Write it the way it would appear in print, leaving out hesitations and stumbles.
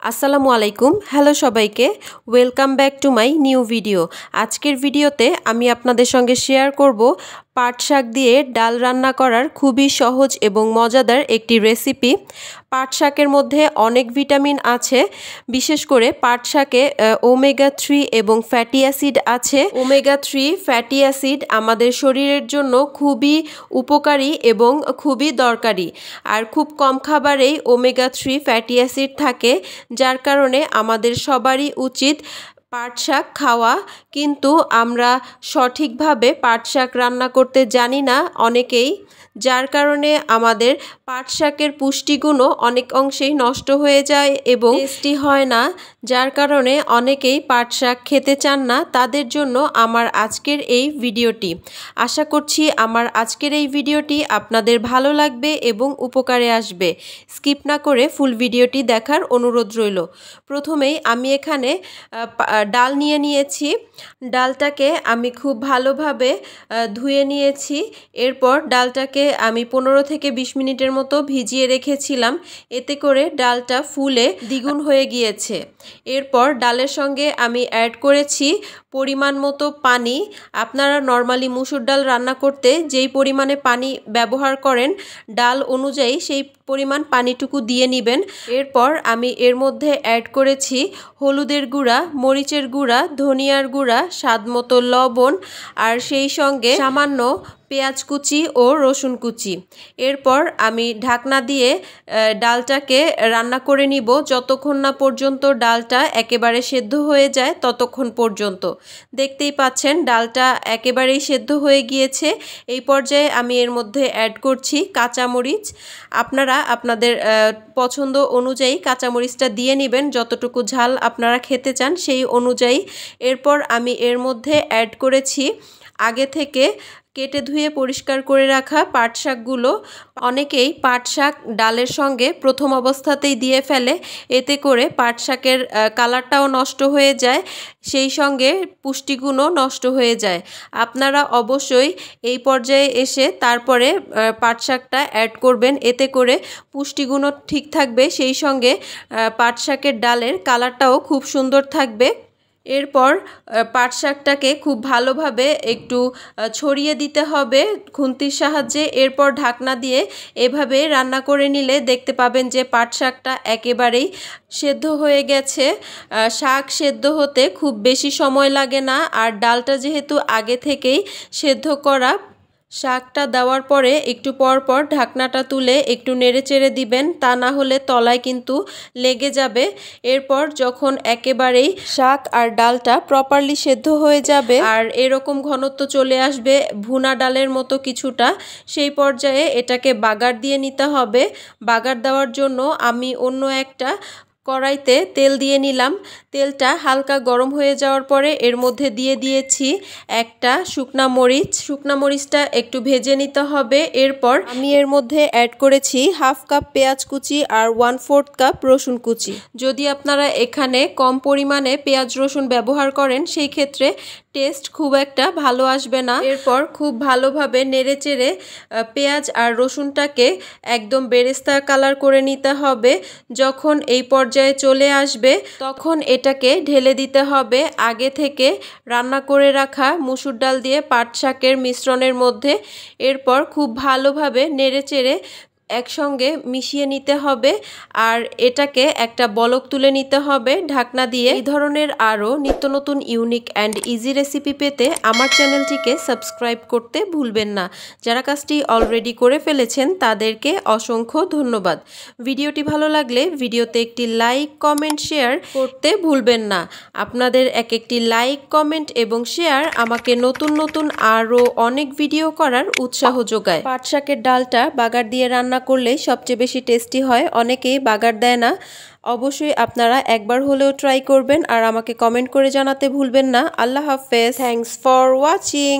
আসসালামু আলাইকুম। হ্যালো সবাইকে, welcome back to my new video. আজকের ভিডিওতে আমি আপনাদের সঙ্গে শেয়ার করব পাট শাক দিয়ে ডাল রান্না করার খুবই সহজ এবং মজাদার একটি রেসিপি। পাট শাকের মধ্যে অনেক ভিটামিন আছে, বিশেষ করে পাট শাকে ওমেগা 3 এবং ফ্যাটি অ্যাসিড আছে। ওমেগা 3 ফ্যাটি অ্যাসিড আমাদের শরীরের জন্য খুবই উপকারী এবং খুবই দরকারি। আর খুব কম খাবারেই ওমেগা 3 ফ্যাটি অ্যাসিড থাকে, যার কারণে আমাদের সবারই উচিত পাট শাক খাওয়া। কিন্তু আমরা সঠিকভাবে পাট শাক রান্না করতে জানি না অনেকেই, যার কারণে আমাদের পাট শাকের পুষ্টিগুণও অনেক অংশেই নষ্ট হয়ে যায় এবং টেস্টি হয় না, যার কারণে অনেকেই পাট শাক খেতে চান না। তাদের জন্য আমার আজকের এই ভিডিওটি। আশা করছি আমার আজকের এই ভিডিওটি আপনাদের ভালো লাগবে এবং উপকারে আসবে। স্কিপ না করে ফুল ভিডিওটি দেখার অনুরোধ রইল। প্রথমেই আমি এখানে ডাল নিয়ে নিয়েছি। ডালটাকে আমি খুব ভালোভাবে ধুয়ে নিয়েছি। এরপর ডালটাকে আমি 15 থেকে 20 মিনিটের মতো ভিজিয়ে রেখেছিলাম, এতে করে ডালটা ফুলে দ্বিগুণ হয়ে গিয়েছে। এরপর ডালের সঙ্গে আমি অ্যাড করেছি পরিমাণ মতো পানি। আপনারা নর্মালি মুসুর ডাল রান্না করতে যেই পরিমাণে পানি ব্যবহার করেন, ডাল অনুযায়ী সেই পরিমাণ পানিটুকু দিয়ে নেবেন। এরপর আমি এর মধ্যে অ্যাড করেছি হলুদের গুঁড়া, মরিচের গুঁড়া, ধনিয়ার গুঁড়া, স্বাদমতো লবণ, আর সেই সঙ্গে সামান্য পেঁয়াজ কুচি ও রসুন কুচি। এরপর আমি ঢাকনা দিয়ে ডালটাকে রান্না করে নিব যতক্ষণ না পর্যন্ত ডালটা একেবারে সেদ্ধ হয়ে যায়, ততক্ষণ পর্যন্ত। দেখতেই পাচ্ছেন ডালটা একেবারেই সেদ্ধ হয়ে গিয়েছে। এই পর্যায়ে আমি এর মধ্যে অ্যাড করছি কাঁচামরিচ। আপনারা আপনাদের পছন্দ অনুযায়ী কাঁচামরিচটা দিয়ে নেবেন, যতটুকু ঝাল আপনারা খেতে চান সেই অনুযায়ী। এরপর আমি এর মধ্যে অ্যাড করেছি আগে থেকে কেটে ধুয়ে পরিষ্কার করে রাখা পাট শাকগুলো। অনেকেই পাট শাক ডালের সঙ্গে প্রথম অবস্থাতেই দিয়ে ফেলে, এতে করে পাট শাকের কালারটাও নষ্ট হয়ে যায়, সেই সঙ্গে পুষ্টিগুণও নষ্ট হয়ে যায়। আপনারা অবশ্যই এই পর্যায়ে এসে তারপরে পাট শাকটা অ্যাড করবেন, এতে করে পুষ্টিগুণও ঠিক থাকবে, সেই সঙ্গে পাট শাকের ডালের কালারটাও খুব সুন্দর থাকবে। এরপর পাট শাকটাকে খুব ভালোভাবে একটু ছড়িয়ে দিতে হবে খুন্তির সাহায্যে। এরপর ঢাকনা দিয়ে এভাবে রান্না করে নিলে দেখতে পাবেন যে পাট শাকটা একেবারেই সেদ্ধ হয়ে গেছে। শাক সেদ্ধ হতে খুব বেশি সময় লাগে না, আর ডালটা যেহেতু আগে থেকেই সেদ্ধ করা, শাকটা দেওয়ার পরে একটু পর পর ঢাকনাটা তুলে একটু নেড়েচেড়ে দিবেন, তা না হলে তলায় কিন্তু লেগে যাবে। এরপর যখন একেবারেই শাক আর ডালটা প্রপারলি সেদ্ধ হয়ে যাবে আর এরকম ঘনত্ব চলে আসবে ভুনা ডালের মতো কিছুটা, সেই পর্যায়ে এটাকে বাগার দিয়ে নিতে হবে। বাগার দেওয়ার জন্য আমি অন্য একটা কড়াইতে তেল দিয়ে নিলাম। তেলটা হালকা গরম হয়ে যাওয়ার পরে এর মধ্যে দিয়ে দিয়েছি একটা শুকনা মরিচ। শুকনা মরিচটা একটু ভেজে নিতে হবে। এরপর আমি এর মধ্যে অ্যাড করেছি হাফ কাপ পেঁয়াজ কুচি আর 1/4 কাপ রসুন কুচি। যদি আপনারা এখানে কম পরিমাণে পেঁয়াজ রসুন ব্যবহার করেন, সেই ক্ষেত্রে টেস্ট খুব একটা ভালো আসবে না। এরপর খুব ভালোভাবে নেড়েচেড়ে পেঁয়াজ আর রসুনটাকে একদম বেরেস্তা কালার করে নিতে হবে। যখন এই পর্যায়ে চলে আসবে তখন এটাকে ঢেলে দিতে হবে আগে থেকে রান্না করে রাখা মুসুর ডাল দিয়ে পাট শাকের মিশ্রণের মধ্যে। এরপর খুব ভালোভাবে নেড়েচেড়ে একসঙ্গে মিশিয়ে নিতে হবে আর এটাকে একটা বলক তুলে নিতে হবে ঢাকনা দিয়ে। এই ধরনের আরও নিত্য নতুন ইউনিক অ্যান্ড ইজি রেসিপি পেতে আমার চ্যানেলটিকে সাবস্ক্রাইব করতে ভুলবেন না। যারা কাজটি অলরেডি করে ফেলেছেন তাদেরকে অসংখ্য ধন্যবাদ। ভিডিওটি ভালো লাগলে ভিডিওতে একটি লাইক, কমেন্ট, শেয়ার করতে ভুলবেন না। আপনাদের একটি লাইক, কমেন্ট এবং শেয়ার আমাকে নতুন নতুন আরও অনেক ভিডিও করার উৎসাহ যোগায়। পাট শাকের ডালটা বাগার দিয়ে রান্না করলেই সবচেয়ে বেশি টেস্টি হয়, অনেকেই বাগার দেয় না। অবশ্যই আপনারা একবার হলেও ট্রাই করবেন আর আমাকে কমেন্ট করে জানাতে ভুলবেন না। আল্লাহ হাফেজ। Thanks for watching.